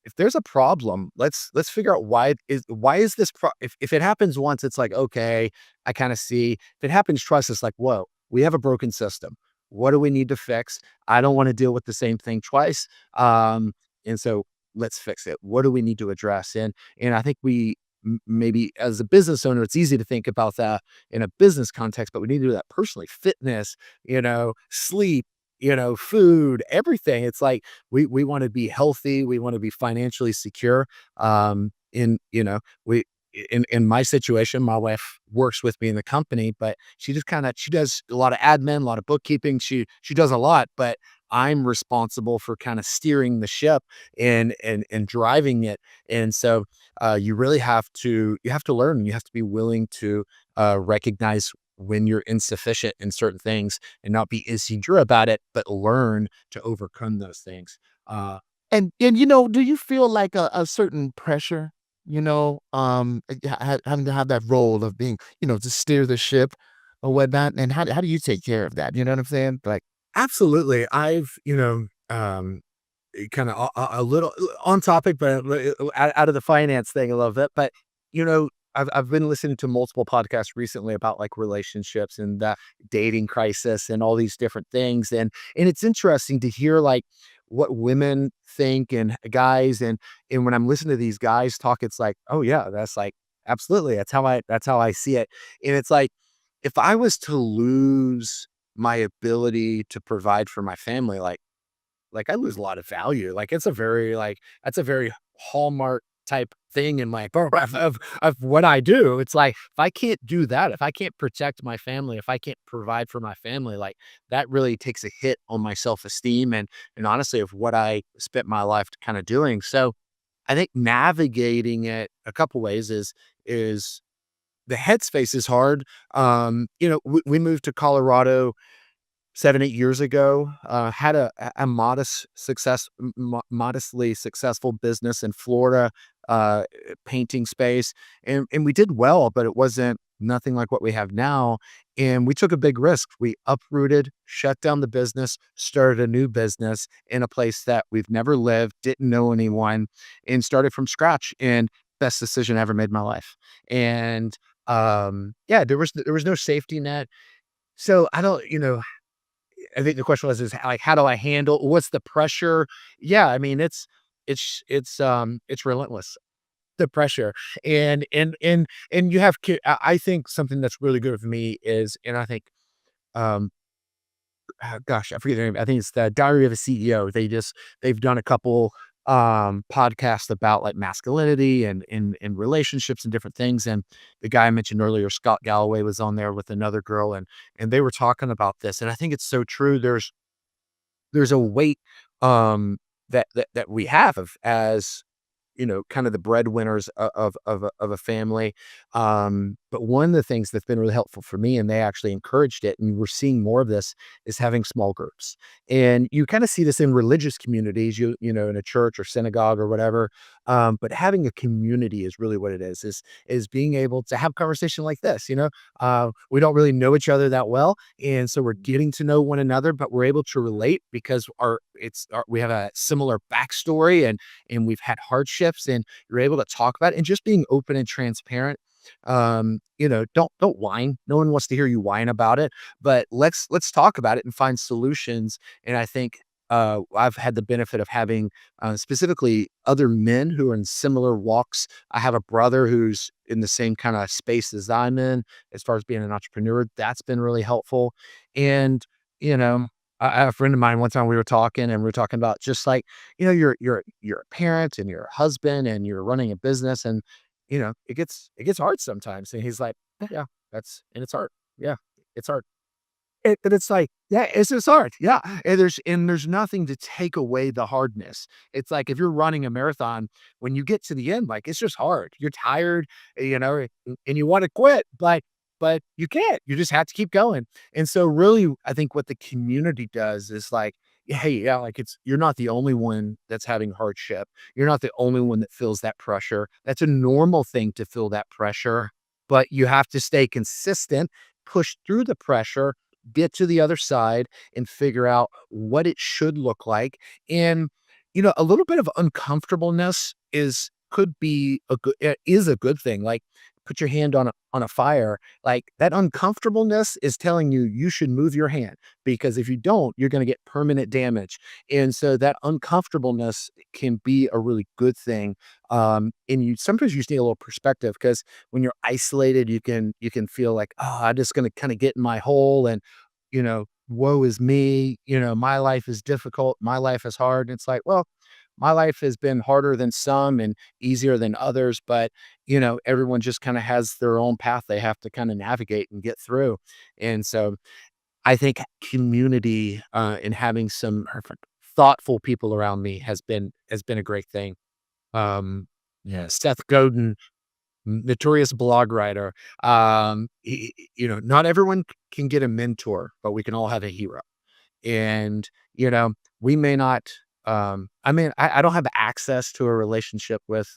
if there's a problem, let's figure out why is this if it happens once, it's like, okay, I kind of see. If it happens twice, it's like, whoa, we have a broken system. What do we need to fix? I don't want to deal with the same thing twice. And so let's fix it. What do we need to address? And I think we maybe as a business owner, it's easy to think about that in a business context, but we need to do that personally. Fitness, sleep, food, everything. It's like we want to be healthy, we want to be financially secure. We in my situation, my wife works with me in the company, but she does a lot of admin, a lot of bookkeeping. She does a lot, but I'm responsible for kind of steering the ship and driving it. And so you really have to learn. You have to be willing to recognize when you're insufficient in certain things and not be insecure about it, but learn to overcome those things. Uh, And do you feel like a certain pressure, having to have that role of being, to steer the ship or whatnot? And how do you take care of that? You know what I'm saying? Like, Absolutely. I've, kind of a little on topic, but out of the finance thing a little bit. But you know, I've been listening to multiple podcasts recently about like relationships and the dating crisis and all these different things, and it's interesting to hear like what women think and guys, and when I'm listening to these guys talk, it's like, oh yeah, that's like absolutely that's how I see it, and it's like if I was to lose my ability to provide for my family, like, I lose a lot of value, like, it's a very, like that's a very hallmark type thing in my of what I do. It's like, if I can't do that, if I can't protect my family, if I can't provide for my family, like, that really takes a hit on my self-esteem and honestly of what I spent my life kinda doing. So, I think navigating it a couple ways is the headspace is hard. We moved to Colorado 7, 8 years ago, had a modestly successful business in Florida, painting space, and we did well, but it wasn't nothing like what we have now, and we took a big risk. We uprooted, shut down the business, started a new business in a place that we've never lived, didn't know anyone, and started from scratch, and best decision I ever made in my life, and, yeah, there was no safety net, so I think the question is like, how do I handle what's the pressure? Yeah, I mean, it's relentless, the pressure. And you have I think something that's really good for me is, and I think, um, gosh, I forget their name. I think it's the Diary of a CEO. They've done a couple podcasts about like masculinity and relationships and different things. And the guy I mentioned earlier, Scott Galloway, was on there with another girl, and they were talking about this. And I think it's so true. There's a weight that we have of as kind of the breadwinners of a family. But one of the things that's been really helpful for me, and they actually encouraged it, and we're seeing more of this, is having small groups. And you kind of see this in religious communities, in a church or synagogue or whatever. But having a community is really what it is being able to have conversation like this. We don't really know each other that well, and so we're getting to know one another, but we're able to relate because we have a similar backstory and we've had hardships and you're able to talk about it and just being open and transparent. Don't whine. No one wants to hear you whine about it, but let's talk about it and find solutions. And I think I've had the benefit of having specifically other men who are in similar walks. I have a brother who's in the same kind of space as I'm in as far as being an entrepreneur. That's been really helpful. And, you know, I have a friend of mine one time we were talking about just like, you're a parent and you're a husband and you're running a business and it gets hard sometimes. And he's like, yeah, it's hard. Yeah, it's hard. But it's like, yeah, it's just hard. Yeah. And there's nothing to take away the hardness. It's like if you're running a marathon, when you get to the end, like it's just hard. You're tired, and you want to quit, but you can't. You just have to keep going. And so really, I think what the community does is like, hey, yeah, like you're not the only one that's having hardship. You're not the only one that feels that pressure. That's a normal thing to feel that pressure, but you have to stay consistent, push through the pressure, get to the other side and figure out what it should look like. And, a little bit of uncomfortableness is a good thing. Like put your hand on a fire. Like that uncomfortableness is telling you you should move your hand because if you don't, you're going to get permanent damage. And so that uncomfortableness can be a really good thing. And you sometimes you just need a little perspective because when you're isolated, you can feel like, oh, I'm just going to kind of get in my hole and woe is me, my life is difficult, my life is hard. And it's like, well, my life has been harder than some and easier than others, but everyone just kind of has their own path they have to kind of navigate and get through. And so I think community and having some thoughtful people around me has been a great thing. Um, Yes. Seth Godin, notorious blog writer. Not everyone can get a mentor, but we can all have a hero. And, we may not, I don't have access to a relationship with,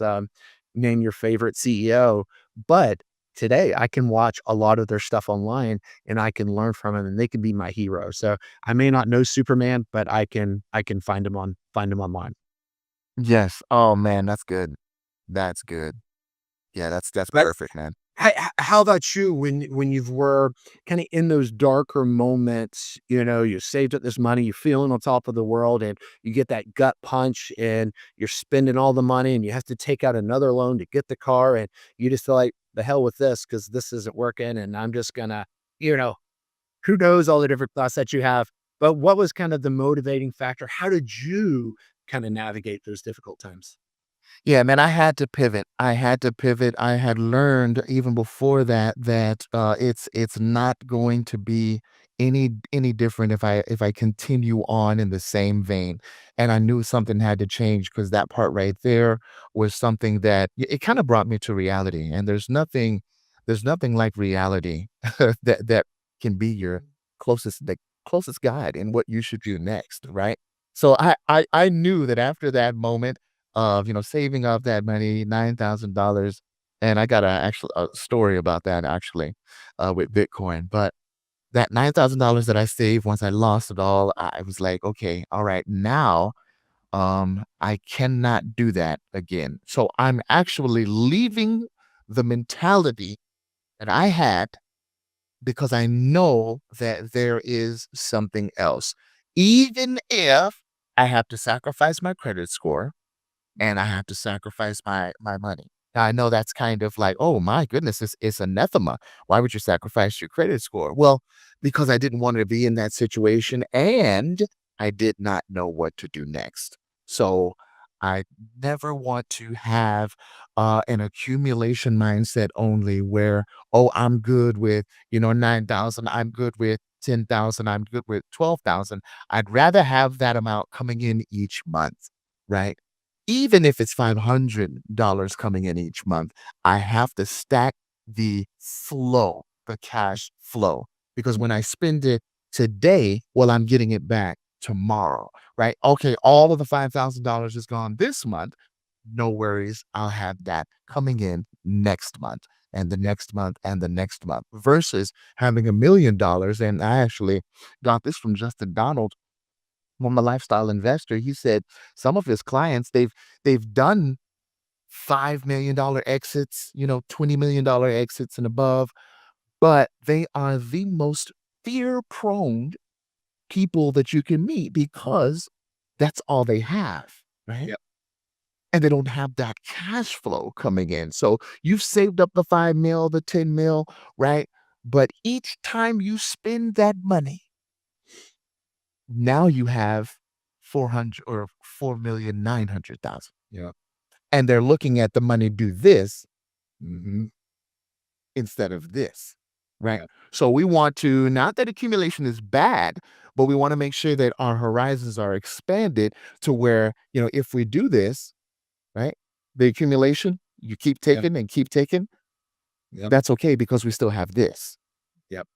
name your favorite CEO, but today I can watch a lot of their stuff online and I can learn from them and they can be my hero. So I may not know Superman, but I can find him online. Yes. Oh, man, that's good. That's good. Yeah, that's But perfect, man. how about you when you were kinda in those darker moments, you saved up this money, you're feeling on top of the world, and you get that gut punch, and you're spending all the money, and you have to take out another loan to get the car, and you just feel like, "The hell with this because this isn't working, and I'm just gonna" you know, who knows all the different thoughts that you have, but what was kind of the motivating factor? How did you kinda navigate those difficult times? Yeah, man, I had to pivot. I had to pivot. I had learned even before that that it's not going to be any different if I continue on in the same vein. And I knew something had to change because that part right there was something that it kind of brought me to reality. And there's nothing like reality that can be your closest guide in what you should do next, right? So I knew that after that moment of, saving up that money, $9,000, and I got a story about that actually, with Bitcoin, but that $9,000 that I saved once I lost it all, I was like, "Okay, alright, now, I cannot do that again." So I'm actually leaving the mentality that I had because I know that there is something else. Even if I have to sacrifice my credit score and I have to sacrifice my money. Now, I know that's kind of like, "Oh my goodness, it's anathema. Why would you sacrifice your credit score?" Well, because I didn't want to be in that situation and I did not know what to do next. So, I never want to have, an accumulation mindset only where, "Oh, I'm good with, 9,000. I'm good with 10,000. I'm good with 12,000." I'd rather have that amount coming in each month, right? Even if it's $500 coming in each month, I have to stack the cash flow, because when I spend it today, well, I'm getting it back tomorrow, right? Okay, all of the $5,000 is gone this month. No worries. I'll have that coming in next month and the next month and the next month versus having $1,000,000. And I actually got this from Justin Donald, from a lifestyle investor. He said some of his clients, they've done $5 million exits, $20 million exits and above, but they are the most fear prone people that you can meet because that's all they have, right? Yep, And they don't have that cash flow coming in. So you've saved up the 5 mil, the 10 mil, right? But each time you spend that money, now you have 400 or 4,900,000. yep, And they're looking at the money do this mhm, instead of this, right? yep, So we want to, not that accumulation is bad, but we want to make sure that our horizons are expanded to where, if we do this, right? The accumulation, you keep yep, taking and keep taking, yep, that's okay because we still have this yep,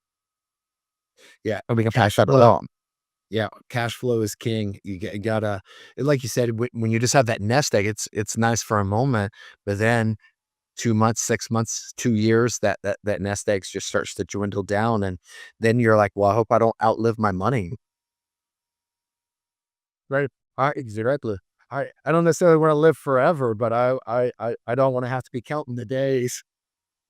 yeah, and we can pass cash that flow. along. Yeah, cash flow is king. You gotta, like you said, when you just have that nest egg, it's nice for a moment, but then 2 months, 6 months, 2 years, that nest egg just starts to dwindle down, and then you're like, "Well, I hope I don't outlive my money." Right. Exactly. I don't necessarily wanna live forever, but I don't wanna have to be counting the days.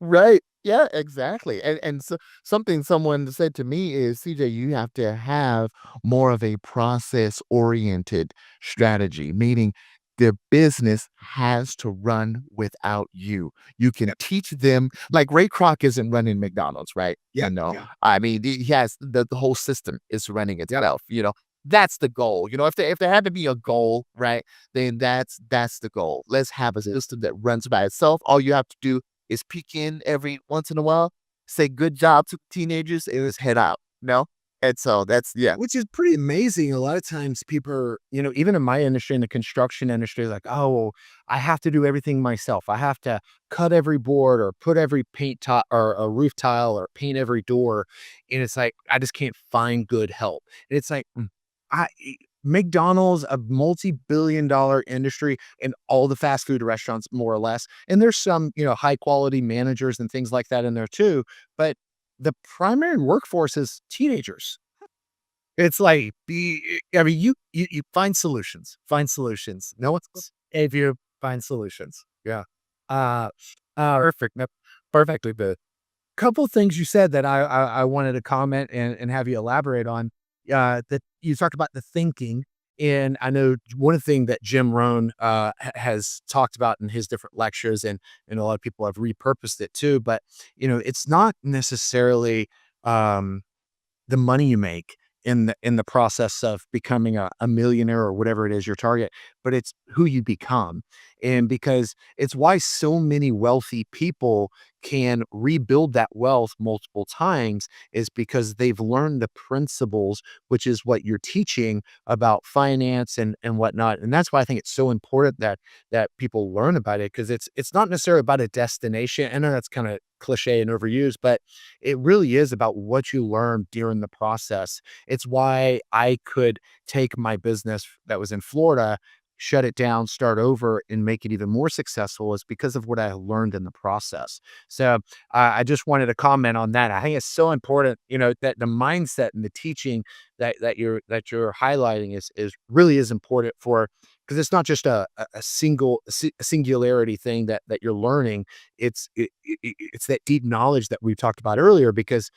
Right. Yeah, exactly. And so something someone said to me is, CJ, you have to have more of a process oriented strategy, meaning their business has to run without you. You can Yep. teach them like Ray Kroc isn't running McDonald's, right? Yeah. Yeah. I mean, he has the whole system is running Yep. itself, That's the goal. If there had to be a goal, right, then that's the goal. Let's have a system that runs by itself. All you have to do is peek in every once in a while, say good job to teenagers, and just head out, And so that's yeah. Which is pretty amazing. A lot of times people are, even in my industry, in the construction industry, like, oh, well, I have to do everything myself. I have to cut every board or put every paint tile or a roof tile or paint every door. And it's like, I just can't find good help. And it's like, I McDonald's, a multi-billion-dollar industry, and all the fast food restaurants, more or less. And there's some, high quality managers and things like that in there too. But the primary workforce is teenagers. It's like I mean, you find solutions. No one's if you find solutions. Yeah. Uh, perfect. No, perfectly. The couple things you said that I wanted to comment and have you elaborate on. That you talked about the thinking, and I know one thing that Jim Rohn has talked about in his different lectures, and a lot of people have repurposed it too. But it's not necessarily um, the money you make in the process of becoming a millionaire or whatever it is your target, but it's who you become. And because it's why so many wealthy people can rebuild that wealth multiple times is because they've learned the principles, which is what you're teaching about finance and whatnot. And that's why I think it's so important that people learn about it, because it's not necessarily about a destination. I know that's kind of cliche and overused, but it really is about what you learn during the process. It's why I could take my business that was in Florida, shut it down, start over, and make it even more successful is because of what I learned in the process. So I just wanted to comment on that. I think it's so important, that the mindset and the teaching that you're highlighting is really is important for, because it's not just a singularity thing that you're learning. It's that deep knowledge that we talked about earlier, because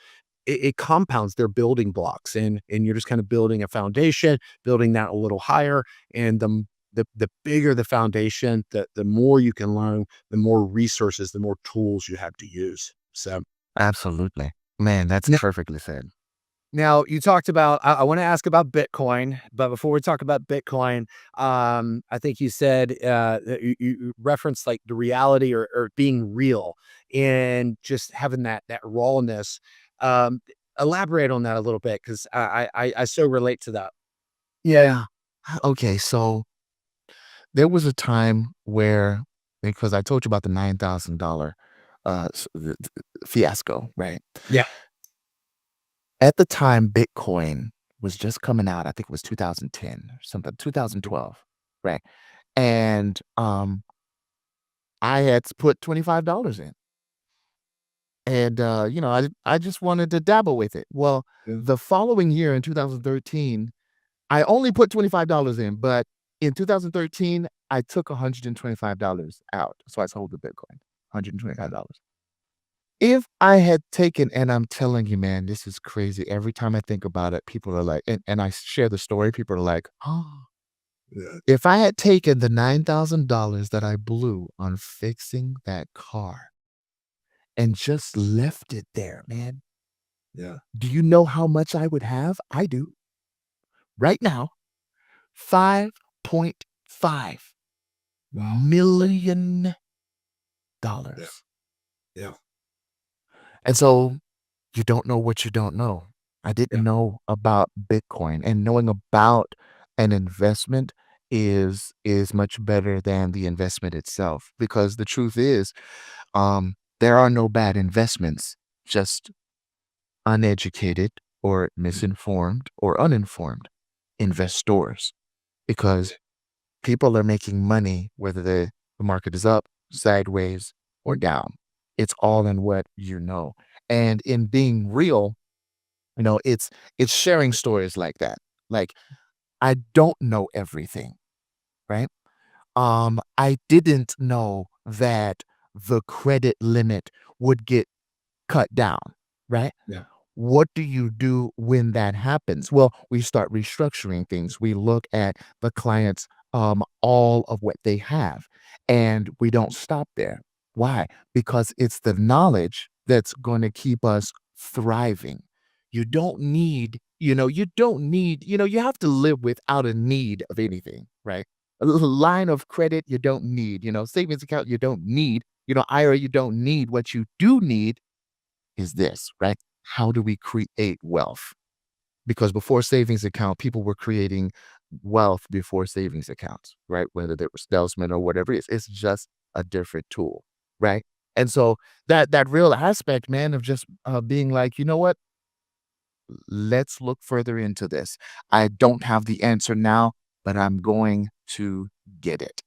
it compounds their building blocks, and you're just kind of building a foundation, building that a little higher. And the bigger the foundation, the more you can learn, the more resources, the more tools you have to use. So Absolutely. Man, that's now, perfectly said. now you talked about, I want to ask about Bitcoin, but before we talk about Bitcoin, I think you said that you referenced like the reality, or being real, and just having that rawness. Um, Elaborate on that a little bit, because I so relate to that. Yeah. Okay, so there was a time where because I told you about the $9,000 fiasco, right? Yeah. At the time, Bitcoin was just coming out. I think it was 2010 or something, 2012, right? And I had to put $25 in. And I just wanted to dabble with it. Well, Yeah. the following year in 2013, I only put $25 in, but in 2013, I took $125 out. So I sold the Bitcoin, $125. If I had taken, and I'm telling you, man, this is crazy. Every time I think about it, people are like, and I share the story, people are like, oh, Yeah. if I had taken the $9,000 that I blew on fixing that car and just left it there, man, Yeah. do you know how much I would have? I do. Right now, $5.5 Wow. million. Yeah. Yeah. And so you don't know what you don't know. I Yeah. didn't know about Bitcoin, and knowing about an investment is much better than the investment itself, because the truth is, there are no bad investments, just uneducated or misinformed or uninformed investors, because people are making money whether the market is up, sideways, or down. It's all in what you know. And in being real, it's sharing stories like that. Like, I don't know everything, right? I didn't know that the credit limit would get cut down, right? Yeah. What do you do when that happens? Well, we start restructuring things. We look at the client's all of what they have. And we don't stop there. Why? Because it's the knowledge that's going to keep us thriving. You don't need, you have to live without a need of anything, right? A little line of credit you don't need, savings account you don't need, IRA you don't need. What you do need is this, right? How do we create wealth? Because before savings account, people were creating wealth before savings accounts, right? Whether they were salesmen or whatever it is, it's just a different tool, right? And so that real aspect, man, of just being like, you know what? Let's look further into this. I don't have the answer now, but I'm going to get it.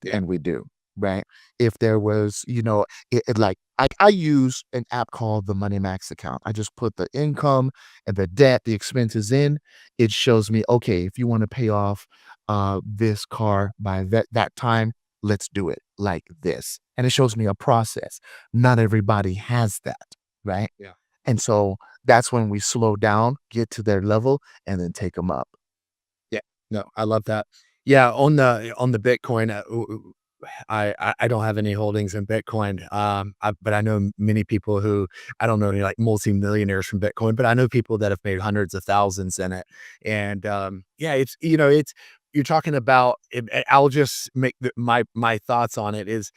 Yeah. And we do, right? If there was, like I use an app called the Money Max account. I just put the income and the debt, the expenses in. It shows me, okay, if you want to pay off this car by that time, let's do it like this. And it shows me a process. Not everybody has that, right? Yeah. And so that's when we slow down, get to their level, and then take them up. Yeah. No, I love that. Yeah, on the Bitcoin, I don't have any holdings in Bitcoin, but I know many people who I don't know any like multi-millionaires from Bitcoin, but I know people that have made hundreds of thousands in it. And yeah, it's you're talking about. I'll just make my thoughts on it is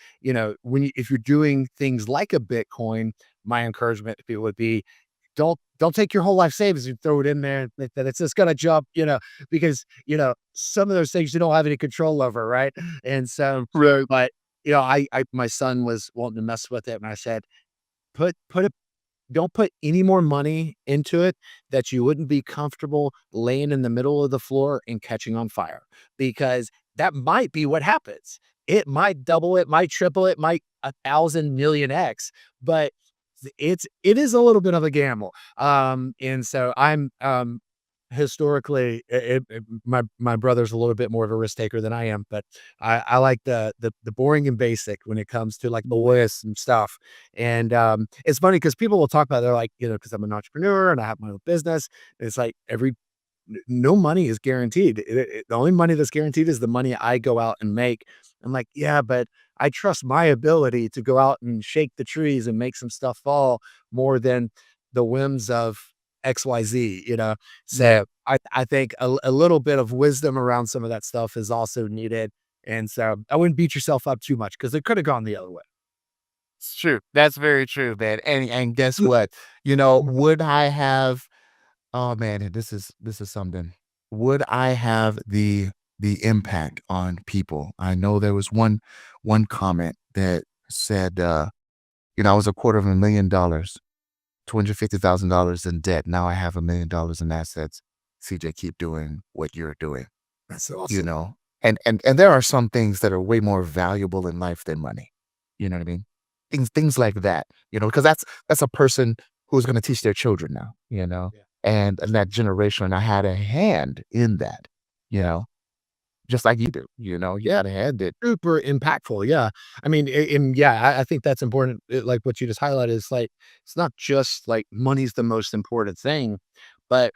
when if you're doing things like a Bitcoin, my encouragement to people would be don't take your whole life savings and throw it in there and think that it's just gonna jump, because, some of those things you don't have any control over, right? And so, Right. but, I my son was wanting to mess with it, and I said, "Put it don't put any more money into it that you wouldn't be comfortable laying in the middle of the floor and catching on fire, because that might be what happens. It might double, it might triple, it might 1,000 million X, but it is a little bit of a gamble. And so I'm historically my brother's a little bit more of a risk taker than I am, but I like the boring and basic when it comes to like the lists and stuff. And it's funny because people will talk about they're like, because I'm an entrepreneur and I have my own business. It's like no money is guaranteed. The only money that's guaranteed is the money I go out and make. I'm like, yeah, but I trust my ability to go out and shake the trees and make some stuff fall more than the whims of XYZ, Right. So I think a little bit of wisdom around some of that stuff is also needed. And so I wouldn't beat yourself up too much because it could have gone the other way. It's true. That's very true, man. And guess what? Would I have oh man, this is something. Would I have the impact on people? I know there was one comment that said I was $250,000, $250,000 in debt. Now I have $1 million in assets. CJ, keep doing what you're doing. That's You awesome. know? And there are some things that are way more valuable in life than money. You know what I mean? Things like that, because that's a person who's gonna teach their children now, Yeah. and that generation, I had a hand in that, you Yeah. know, just like you do, you had a hand in Super impactful, yeah. I mean, and yeah, I think that's important, like, what you just highlighted is, like, it's not just, like, money's the most important thing, but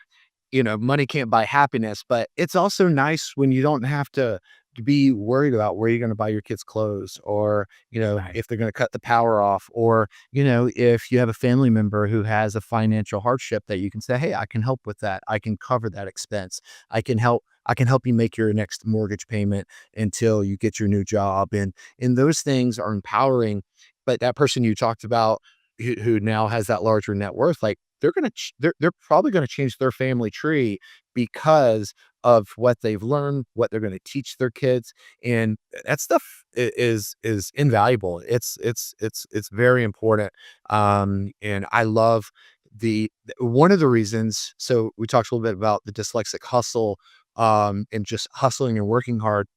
money can't buy happiness, but it's also nice when you don't have to be worried about where you're gonna buy your kids clothes or, right, if they're gonna cut the power off or, if you have a family member who has a financial hardship that you can say, "Hey, I can help with that. I can cover that expense. I can help you make your next mortgage payment until you get your new job." And those things are empowering, but that person you talked about who now has that larger net worth, like, they're probably gonna change their family tree because of what they've learned, what they're gonna teach their kids, and that stuff is invaluable. It's very important, and I love one of the reasons so we talked a little bit about the dyslexic hustle, and just hustling and working hard.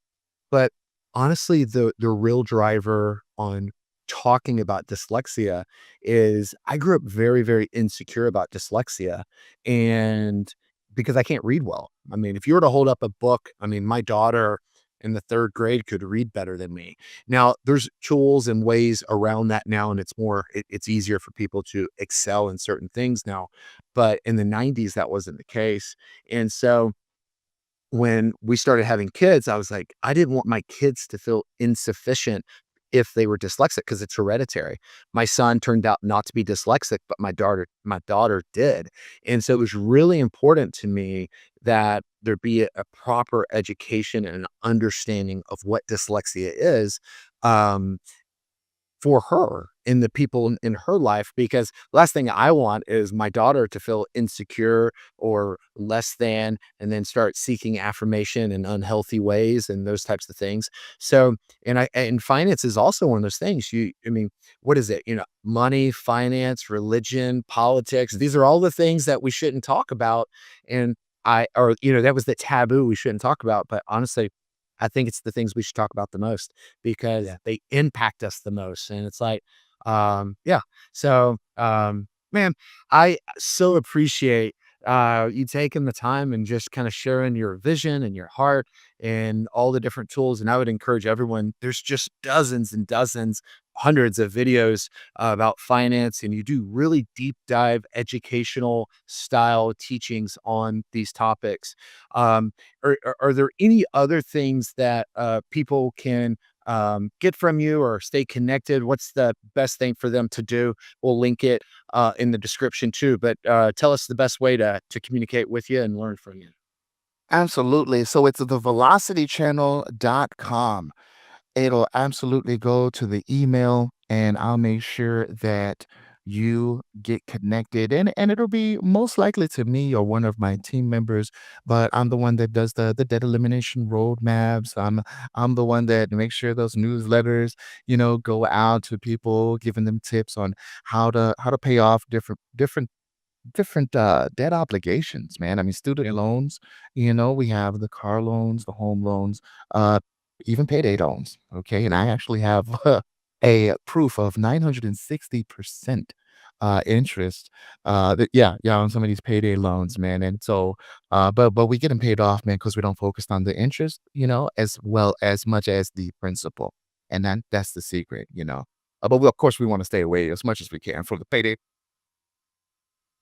But honestly, the real driver on talking about dyslexia is I grew up very, very insecure about dyslexia and because I can't read well. I mean, if you were to hold up a book, I mean, my daughter in the 3rd grade could read better than me. Now, there's tools and ways around that now, and it's easier for people to excel in certain things now. But in the 90s, that wasn't the case. And so when we started having kids, I was like, I didn't want my kids to feel insufficient if they were dyslexic because it's hereditary. My son turned out not to be dyslexic, but my daughter did. And so it was really important to me that there be a proper education and understanding of what dyslexia is. Um, for her and the people in her life, because last thing I want is my daughter to feel insecure or less than and then start seeking affirmation in unhealthy ways and those types of things. So, and finance is also one of those things. I mean, what is it? Money, finance, religion, politics. These are all the things that we shouldn't talk about. And that was the taboo we shouldn't talk about. But honestly, I think it's the things we should talk about the most because Yeah. they impact us the most. And it's like, yeah. So, man, I so appreciate you taking the time and just kind of sharing your vision and your heart and all the different tools. And I would encourage everyone, there's just dozens and dozens, hundreds of videos about finance, and you do really deep dive educational style teachings on these topics. Are there any other things that people can get from you or stay connected? What's the best thing for them to do? We'll link it in the description too. But tell us the best way to communicate with you and learn from you. Absolutely. So it's the velocitychannel.com. It'll absolutely go to the email, and I'll make sure that you get connected, and it'll be most likely to me or one of my team members, but I'm the one that does the debt elimination roadmaps. I'm the one that makes sure those newsletters, go out to people, giving them tips on how to pay off different debt obligations, man. I mean, student Yeah. loans, we have the car loans, the home loans, uh, even payday loans. Okay. And I actually have a proof of 960% interest. Yeah, on some of these payday loans, man. And so, but we get them paid off, man, because we don't focus on the interest, as well as much as the principal. And that's the secret. But of course, we want to stay away as much as we can from the payday.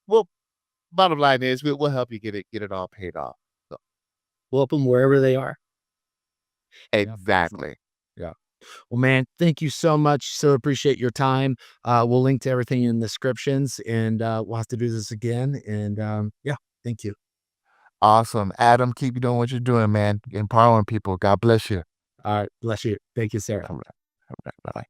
Well, bottom line is we'll help you get it all paid off. So Help them wherever they are. Yeah, definitely. exactly. Yeah. Well, man, thank you so much. So appreciate your time. We'll link to everything in the descriptions and we'll have to do this again. And yeah, thank you. Awesome. Adam, keep doing what you're doing, man. Empowering people. God bless you. All right. Bless you. Thank you, Sarah. All right. All right. Bye.